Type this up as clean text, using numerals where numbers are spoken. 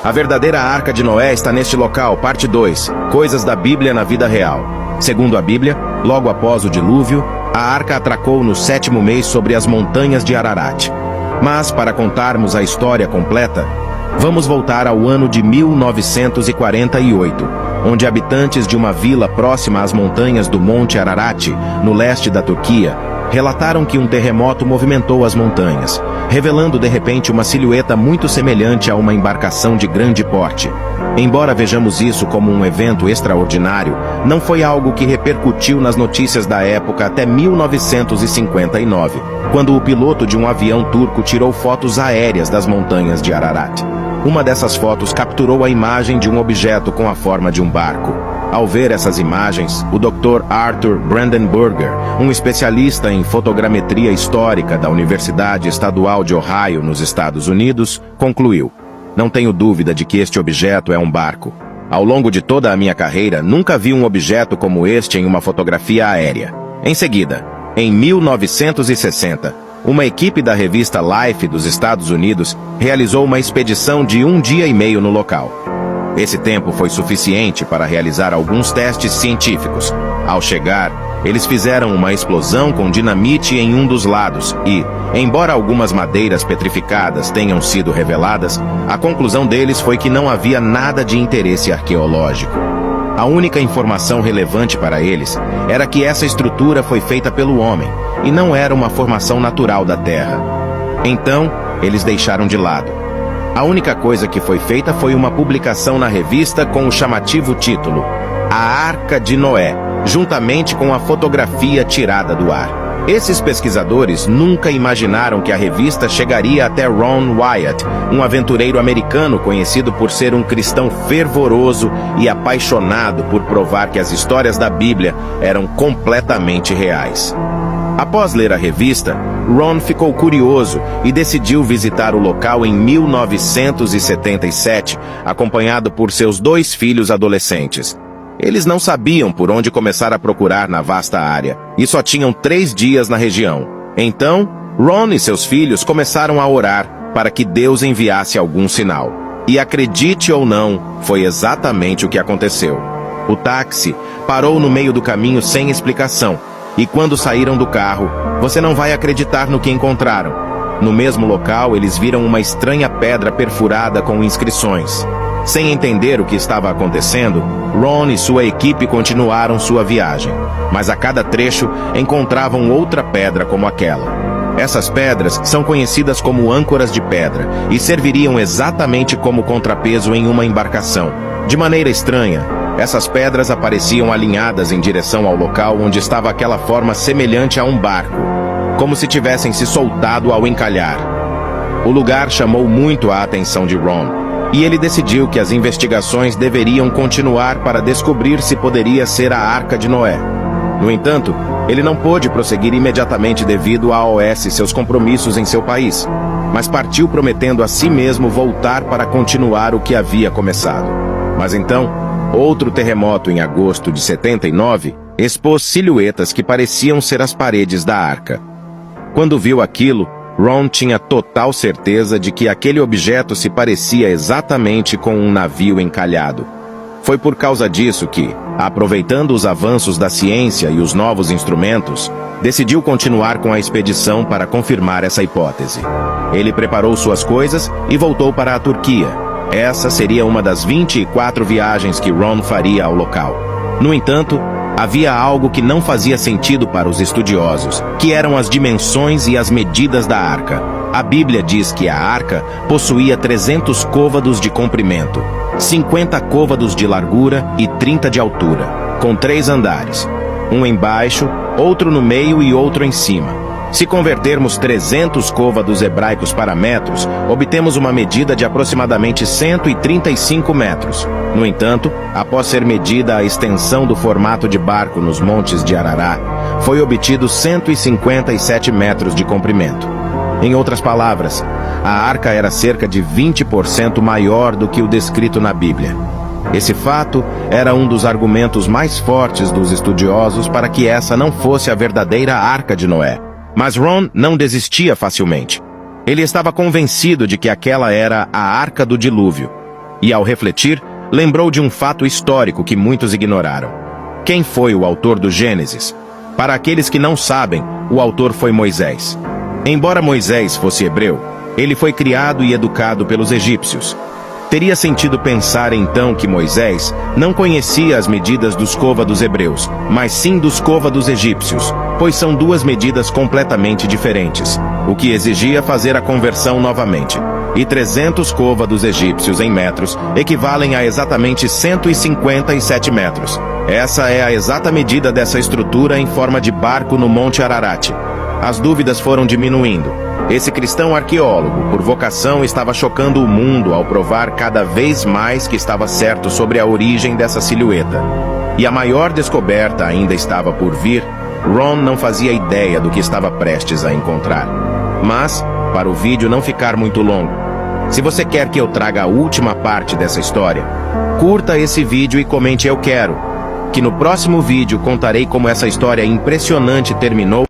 A verdadeira Arca de Noé está neste local, parte 2, Coisas da Bíblia na vida real. Segundo a Bíblia, logo após o dilúvio, a arca atracou no 7º mês sobre as montanhas de Ararat. Mas, para contarmos a história completa, vamos voltar ao ano de 1948, onde habitantes de uma vila próxima às montanhas do Monte Ararat, no leste da Turquia, relataram que um terremoto movimentou as montanhas, revelando de repente uma silhueta muito semelhante a uma embarcação de grande porte. Embora vejamos isso como um evento extraordinário, não foi algo que repercutiu nas notícias da época até 1959, quando o piloto de um avião turco tirou fotos aéreas das montanhas de Ararat. Uma dessas fotos capturou a imagem de um objeto com a forma de um barco. Ao ver essas imagens, o Dr. Arthur Brandenburger, um especialista em fotogrametria histórica da Universidade Estadual de Ohio, nos Estados Unidos, concluiu: "Não tenho dúvida de que este objeto é um barco. Ao longo de toda a minha carreira, nunca vi um objeto como este em uma fotografia aérea." Em seguida, em 1960, uma equipe da revista Life dos Estados Unidos realizou uma expedição de 1 dia e meio no local. Esse tempo foi suficiente para realizar alguns testes científicos. Ao chegar, eles fizeram uma explosão com dinamite em um dos lados e, embora algumas madeiras petrificadas tenham sido reveladas, a conclusão deles foi que não havia nada de interesse arqueológico. A única informação relevante para eles era que essa estrutura foi feita pelo homem e não era uma formação natural da Terra. Então, eles deixaram de lado. A única coisa que foi feita foi uma publicação na revista com o chamativo título A Arca de Noé, juntamente com a fotografia tirada do ar. Esses pesquisadores nunca imaginaram que a revista chegaria até Ron Wyatt, um aventureiro americano conhecido por ser um cristão fervoroso e apaixonado por provar que as histórias da Bíblia eram completamente reais. Após ler a revista, Ron ficou curioso e decidiu visitar o local em 1977, acompanhado por seus 2 filhos adolescentes. Eles não sabiam por onde começar a procurar na vasta área, e só tinham 3 dias na região. Então, Ron e seus filhos começaram a orar para que Deus enviasse algum sinal. E acredite ou não, foi exatamente o que aconteceu. O táxi parou no meio do caminho sem explicação, e quando saíram do carro, você não vai acreditar no que encontraram. No mesmo local, eles viram uma estranha pedra perfurada com inscrições. Sem entender o que estava acontecendo, Ron e sua equipe continuaram sua viagem. Mas a cada trecho, encontravam outra pedra como aquela. Essas pedras são conhecidas como âncoras de pedra e serviriam exatamente como contrapeso em uma embarcação. De maneira estranha, essas pedras apareciam alinhadas em direção ao local onde estava aquela forma semelhante a um barco, como se tivessem se soltado ao encalhar. O lugar chamou muito a atenção de Ron, e ele decidiu que as investigações deveriam continuar para descobrir se poderia ser a Arca de Noé. No entanto, ele não pôde prosseguir imediatamente devido a AOS e seus compromissos em seu país, mas partiu prometendo a si mesmo voltar para continuar o que havia começado. Mas então, outro terremoto em agosto de 79 expôs silhuetas que pareciam ser as paredes da arca. Quando viu aquilo, Ron tinha total certeza de que aquele objeto se parecia exatamente com um navio encalhado. Foi por causa disso que, aproveitando os avanços da ciência e os novos instrumentos, decidiu continuar com a expedição para confirmar essa hipótese. Ele preparou suas coisas e voltou para a Turquia. Essa seria uma das 24 viagens que Ron faria ao local. No entanto, havia algo que não fazia sentido para os estudiosos, que eram as dimensões e as medidas da arca. A Bíblia diz que a arca possuía 300 côvados de comprimento, 50 côvados de largura e 30 de altura, com 3 andares, um embaixo, outro no meio e outro em cima. Se convertermos 300 côvados hebraicos para metros, obtemos uma medida de aproximadamente 135 metros. No entanto, após ser medida a extensão do formato de barco nos montes de Ararat, foi obtido 157 metros de comprimento. Em outras palavras, a arca era cerca de 20% maior do que o descrito na Bíblia. Esse fato era um dos argumentos mais fortes dos estudiosos para que essa não fosse a verdadeira Arca de Noé. Mas Ron não desistia facilmente. Ele estava convencido de que aquela era a Arca do Dilúvio. E ao refletir, lembrou de um fato histórico que muitos ignoraram. Quem foi o autor do Gênesis? Para aqueles que não sabem, o autor foi Moisés. Embora Moisés fosse hebreu, ele foi criado e educado pelos egípcios. Teria sentido pensar então que Moisés não conhecia as medidas dos côvados hebreus, mas sim dos côvados egípcios, pois são duas medidas completamente diferentes, o que exigia fazer a conversão novamente. E 300 côvados egípcios em metros equivalem a exatamente 157 metros. Essa é a exata medida dessa estrutura em forma de barco no Monte Ararat. As dúvidas foram diminuindo. Esse cristão arqueólogo, por vocação, estava chocando o mundo ao provar cada vez mais que estava certo sobre a origem dessa silhueta. E a maior descoberta ainda estava por vir. Ron não fazia ideia do que estava prestes a encontrar. Mas, para o vídeo não ficar muito longo, se você quer que eu traga a última parte dessa história, curta esse vídeo e comente "eu quero", que no próximo vídeo contarei como essa história impressionante terminou.